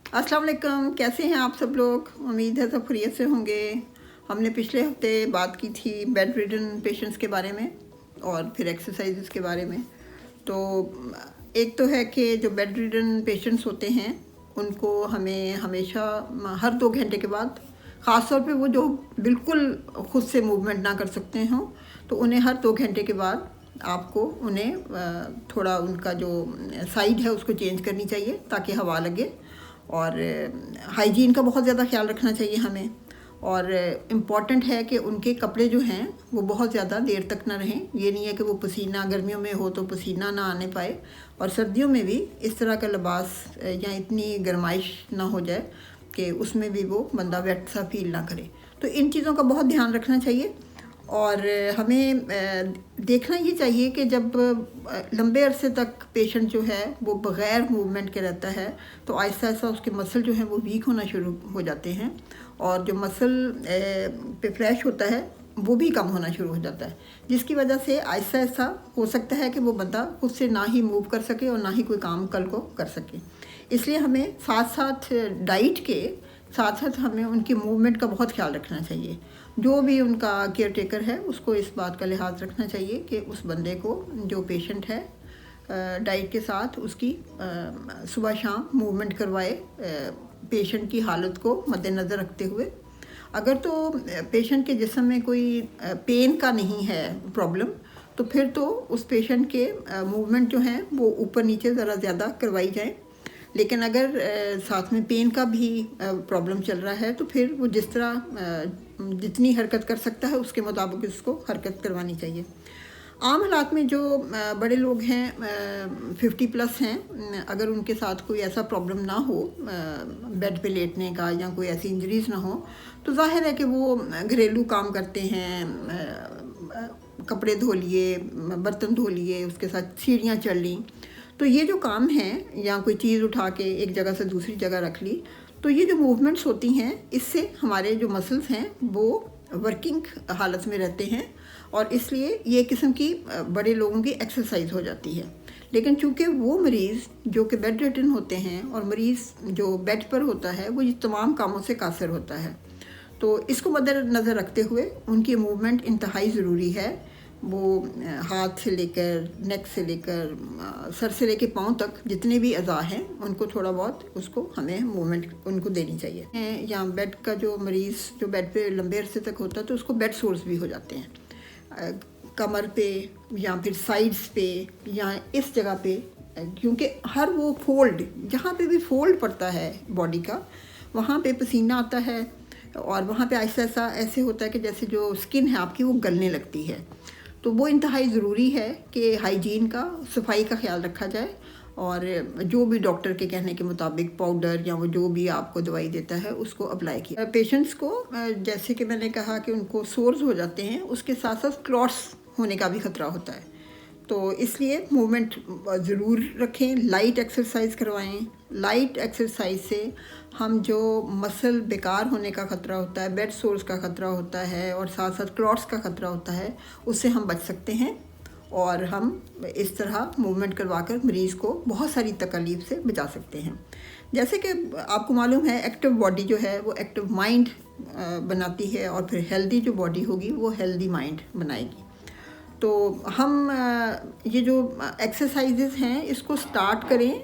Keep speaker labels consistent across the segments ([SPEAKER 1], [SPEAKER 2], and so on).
[SPEAKER 1] अस्सलाम वालेकुम, कैसे हैं आप सब लोग। उम्मीद है सब खैरियत से होंगे। हमने पिछले हफ्ते बात की थी बेड रिडन पेशेंट्स के बारे में और फिर एक्सरसाइजेस के बारे में। तो एक तो है कि जो बेड रिडन पेशेंट्स होते हैं उनको हमें हमेशा हर 2 घंटे के बाद, ख़ास तौर पे वो जो बिल्कुल ख़ुद से मूवमेंट ना कर सकते हों, तो उन्हें हर 2 घंटे के बाद आपको उन्हें थोड़ा उनका जो साइड है उसको चेंज करनी चाहिए ताकि हवा लगे। और हाइजीन का बहुत ज़्यादा ख्याल रखना चाहिए हमें। और इम्पॉर्टेंट है कि उनके कपड़े जो हैं वो बहुत ज़्यादा देर तक ना रहें। ये नहीं है कि वो पसीना गर्मियों में हो तो पसीना ना आने पाए, और सर्दियों में भी इस तरह का लिबास या इतनी गर्माइश ना हो जाए कि उसमें भी वो बंदा वेट सा फील ना करे। तो इन चीज़ों का बहुत ध्यान रखना चाहिए। और हमें देखना ये चाहिए कि जब लंबे अरसे तक पेशेंट जो है वो बग़ैर मूवमेंट के रहता है तो आहिस्ता आहिस्ता उसके मसल जो हैं वो वीक होना शुरू हो जाते हैं, और जो मसल पे फ्लैश होता है वो भी कम होना शुरू हो जाता है, जिसकी वजह से आहिस्ता आहिस्ता हो सकता है कि वो बंदा खुद से ना ही मूव कर सके और ना ही कोई काम कल को कर सके। इसलिए हमें साथ साथ डाइट के साथ साथ हमें उनकी मूवमेंट का बहुत ख्याल रखना चाहिए। जो भी उनका केयर टेकर है उसको इस बात का लिहाज रखना चाहिए कि उस बंदे को, जो पेशेंट है, डाइट के साथ उसकी सुबह शाम मूवमेंट करवाए, पेशेंट की हालत को मद्देनज़र रखते हुए। अगर तो पेशेंट के जिस्म में कोई पेन का नहीं है प्रॉब्लम, तो फिर तो उस पेशेंट के मूवमेंट जो हैं वो ऊपर नीचे ज़रा ज़्यादा करवाई जाए। लेकिन अगर साथ में पेन का भी प्रॉब्लम चल रहा है तो फिर वो जिस तरह जितनी हरकत कर सकता है उसके मुताबिक उसको हरकत करवानी चाहिए। आम हालात में जो बड़े लोग हैं 50+ हैं, अगर उनके साथ कोई ऐसा प्रॉब्लम ना हो बेड पे लेटने का या कोई ऐसी इंजरीज़ ना हो, तो जाहिर है कि वो घरेलू काम करते हैं, कपड़े धो लिए, बर्तन धो लिए, उसके साथ सीढ़ियाँ चढ़ लीं। तो ये जो काम हैं, या कोई चीज़ उठा के एक जगह से दूसरी जगह रख ली, तो ये जो मूवमेंट्स होती हैं इससे हमारे जो मसल्स हैं वो वर्किंग हालत में रहते हैं, और इसलिए ये किस्म की बड़े लोगों की एक्सरसाइज हो जाती है। लेकिन चूँकि वो मरीज़ जो कि बेड रिडन होते हैं और मरीज़ जो बेड पर होता है वो ये तमाम कामों से कासिर होता है, तो इसको मद्देनज़र रखते हुए उनकी मूवमेंट इंतहाई ज़रूरी है। वो हाथ से लेकर नेक से लेकर सर से लेकर पाँव तक जितने भी अज़ा हैं उनको थोड़ा बहुत उसको हमें मूवमेंट उनको देनी चाहिए। या बेड का जो मरीज़ जो बेड पे लंबे अरसे तक होता है तो उसको बेड सोर्स भी हो जाते हैं, कमर पे या फिर साइड्स पे या इस जगह पे, क्योंकि हर वो फोल्ड जहाँ पे भी फोल्ड पड़ता है बॉडी का वहाँ पे पसीना आता है, और वहाँ पे आहिस्ता आहिस्ता ऐसे होता है कि जैसे जो स्किन है आपकी वो गलने लगती है। तो वो इंतहाई ज़रूरी है कि हाइजीन का, सफाई का ख्याल रखा जाए, और जो भी डॉक्टर के कहने के मुताबिक पाउडर या वो जो भी आपको दवाई देता है उसको अप्लाई किया। पेशेंट्स को जैसे कि मैंने कहा कि उनको सोर्स हो जाते हैं, उसके साथ साथ क्लॉट्स होने का भी ख़तरा होता है, तो इसलिए मूवमेंट ज़रूर रखें, लाइट एक्सरसाइज करवाएं। लाइट एक्सरसाइज से हम जो मसल बेकार होने का ख़तरा होता है, बेड सोर्स का ख़तरा होता है, और साथ साथ क्लॉट्स का ख़तरा होता है, उससे हम बच सकते हैं। और हम इस तरह मूवमेंट करवा कर मरीज़ को बहुत सारी तकलीफ़ से बचा सकते हैं। जैसे कि आपको मालूम है एक्टिव बॉडी जो है वो एक्टिव माइंड बनाती है, और फिर हेल्दी जो बॉडी होगी वो हेल्दी माइंड बनाएगी। तो हम ये जो एक्सरसाइजेज़ हैं इसको स्टार्ट करें,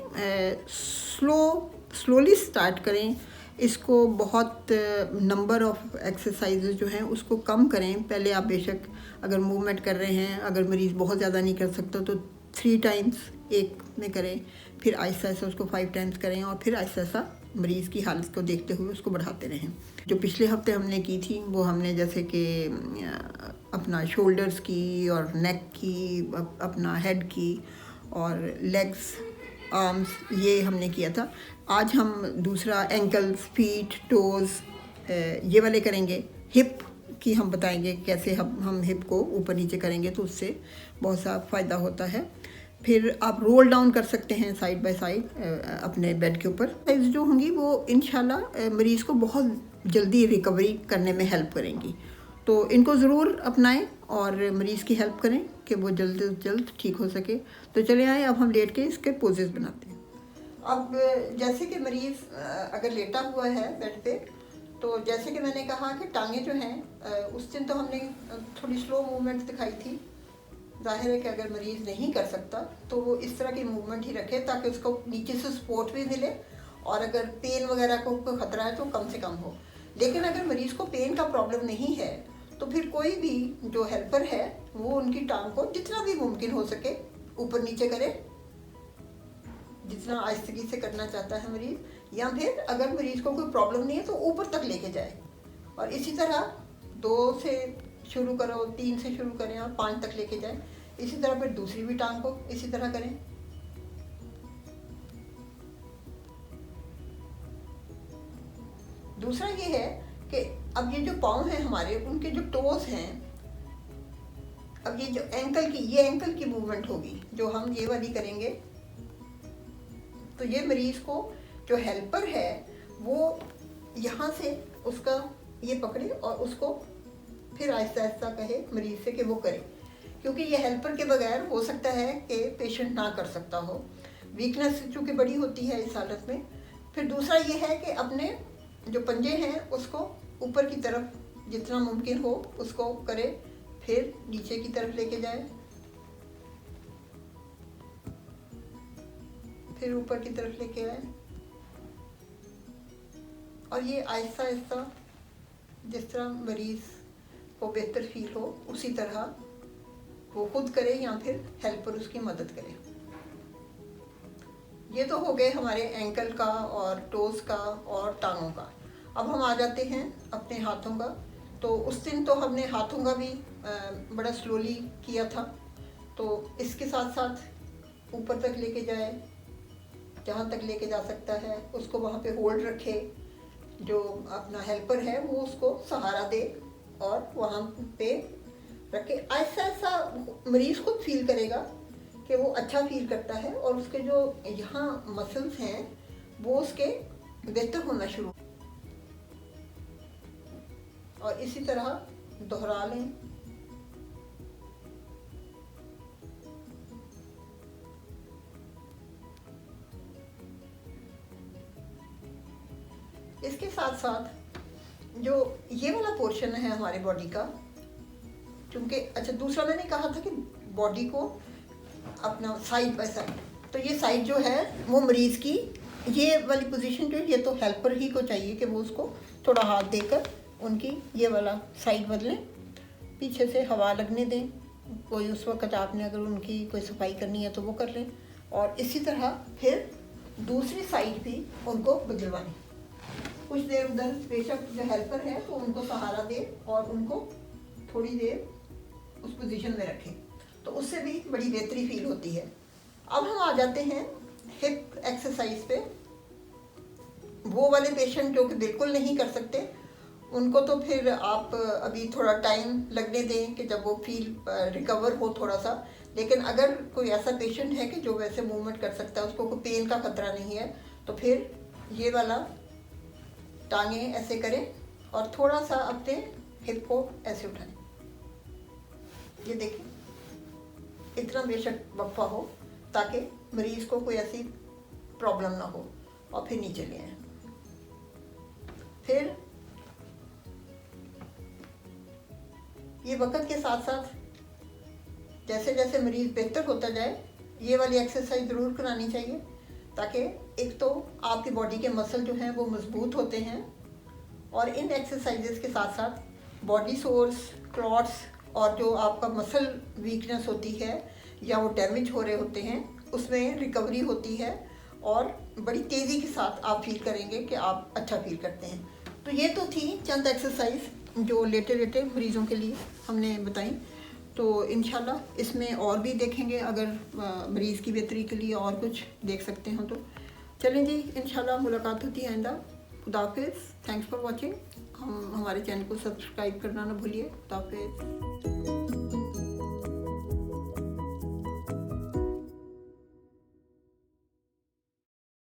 [SPEAKER 1] स्लोली स्टार्ट करें। इसको बहुत नंबर ऑफ़ एक्सरसाइजेज़ जो हैं उसको कम करें। पहले आप बेशक अगर मूवमेंट कर रहे हैं, अगर मरीज़ बहुत ज़्यादा नहीं कर सकता तो 3 टाइम्स एक में करें, फिर आहिस्ता आहिस्ता उसको 5 टाइम्स करें, और फिर आहिस्ता आहिस्ता मरीज़ की हालत को देखते हुए उसको बढ़ाते रहें। जो पिछले हफ्ते हमने की थी वो हमने जैसे कि अपना शोल्डर्स की और नेक की, अपना हेड की और लेग्स, आर्म्स, ये हमने किया था। आज हम दूसरा एंकल्स, फीट, टोज़, ये वाले करेंगे। हिप की हम बताएंगे कैसे हम हिप को ऊपर नीचे करेंगे तो उससे बहुत सा फ़ायदा होता है। फिर आप रोल डाउन कर सकते हैं साइड बाय साइड अपने बेड के ऊपर। एक्सरसाइज जो होंगी वो इंशाल्लाह मरीज़ को बहुत जल्दी रिकवरी करने में हेल्प करेंगी, तो इनको ज़रूर अपनाएं और मरीज़ की हेल्प करें कि वो जल्द से जल्द ठीक हो सके। तो चले आए अब हम लेट के इसके पोजेस बनाते हैं। अब जैसे कि मरीज़ अगर लेटा हुआ है बेड पे, तो जैसे कि मैंने कहा कि टांगें जो हैं उस दिन तो हमने थोड़ी स्लो मूवमेंट दिखाई थी। जाहिर है कि अगर मरीज़ नहीं कर सकता तो वो इस तरह की मूवमेंट ही रखे ताकि उसको नीचे से सपोर्ट भी मिले, और अगर पेन वगैरह को ख़तरा है तो कम से कम हो। लेकिन अगर मरीज़ को पेन का प्रॉब्लम नहीं है तो फिर कोई भी जो हेल्पर है वो उनकी टांग को जितना भी मुमकिन हो सके ऊपर नीचे करे, जितना आहिस्तगी से करना चाहता है मरीज़, या फिर अगर मरीज़ को कोई प्रॉब्लम नहीं है तो ऊपर तक लेके जाए। और इसी तरह 2 से शुरू करो, 3 से शुरू करें और 5 तक लेके जाएं। इसी तरह फिर दूसरी भी टांग को इसी तरह करें। दूसरा ये है कि अब ये जो पाँव हैं हमारे, उनके जो टोस हैं, अब ये जो एंकल की मूवमेंट होगी जो हम ये वाली करेंगे, तो ये मरीज़ को जो हेल्पर है वो यहाँ से उसका ये पकड़े और उसको फिर आहिस्ता आहिस्ता कहे मरीज़ से कि वो करे, क्योंकि ये हेल्पर के बगैर हो सकता है कि पेशेंट ना कर सकता हो, वीकनेस चूँकि बड़ी होती है इस हालत में। फिर दूसरा ये है कि अपने जो पंजे हैं उसको ऊपर की तरफ जितना मुमकिन हो उसको करे, फिर नीचे की तरफ लेके जाए, फिर ऊपर की तरफ लेके आए, और ये आहिस्ता आहिस्ता जिस तरह मरीज़ को बेहतर फील हो उसी तरह वो खुद करे या फिर हेल्पर उसकी मदद करे। ये तो हो गए हमारे एंकल का और टोस का और टांगों का। अब हम आ जाते हैं अपने हाथों का। तो उस दिन तो हमने हाथों का भी बड़ा स्लोली किया था, तो इसके साथ साथ ऊपर तक लेके जाए, जहाँ तक लेके जा सकता है उसको वहाँ पे होल्ड रखे, जो अपना हेल्पर है वो उसको सहारा दे और वहाँ पे रखे। ऐसा ऐसा मरीज़ खुद फील करेगा कि वो अच्छा फील करता है और उसके जो यहाँ मसल्स हैं वो उसके बेहतर होना शुरू, और इसी तरह दोहरा लें। इसके साथ साथ जो ये वाला पोर्शन है हमारे बॉडी का, क्योंकि अच्छा दूसरा मैंने कहा था कि बॉडी को अपना साइड बाय साइड, तो ये साइड जो है वो मरीज़ की ये वाली पोजीशन जो ये तो हेल्पर ही को चाहिए कि वो उसको थोड़ा हाथ देकर उनकी ये वाला साइड बदलें, पीछे से हवा लगने दें। कोई उस वक्त आपने अगर उनकी कोई सफाई करनी है तो वो कर लें, और इसी तरह फिर दूसरी साइड भी उनको बदलवाएं। कुछ देर उधर बेशक जो हेल्पर है वो उनको सहारा दे और उनको थोड़ी देर उस पोजीशन में रखें, तो उससे भी बड़ी बेहतरी फील होती है। अब हम आ जाते हैं हिप एक्सरसाइज पे। वो वाले पेशेंट जो कि बिल्कुल नहीं कर सकते उनको तो फिर आप अभी थोड़ा टाइम लगने दें कि जब वो फील रिकवर हो थोड़ा सा। लेकिन अगर कोई ऐसा पेशेंट है कि जो वैसे मूवमेंट कर सकता है, उसको कोई पेन का खतरा नहीं है, तो फिर ये वाला टांगे ऐसे करें और थोड़ा सा अपने हिप को ऐसे उठाएं। ये देखें, इतना बेशक वक्फा हो ताकि मरीज़ को कोई ऐसी प्रॉब्लम ना हो, और फिर नीचे ले आए। फिर ये वक्त के साथ साथ जैसे जैसे मरीज़ बेहतर होता जाए ये वाली एक्सरसाइज ज़रूर करानी चाहिए, ताकि एक तो आपकी बॉडी के मसल जो हैं वो मजबूत होते हैं, और इन एक्सरसाइजेस के साथ साथ बॉडी सोर्स, क्लॉट्स और जो आपका मसल वीकनेस होती है या वो डैमेज हो रहे होते हैं उसमें रिकवरी होती है, और बड़ी तेज़ी के साथ आप फील करेंगे कि आप अच्छा फील करते हैं। तो ये तो थी चंद एक्सरसाइज जो लेटे मरीज़ों के लिए हमने बताई। तो इंशाल्लाह इसमें और भी देखेंगे, अगर मरीज़ की बेहतरी के लिए और कुछ देख सकते हो तो। चलें जी, इंशाल्लाह मुलाकात होती है आइंदा। खुदा हाफिज़, थैंक्स फॉर वॉचिंग। हमारे चैनल को सब्सक्राइब करना ना भूलिए। खुदा हाफिज़।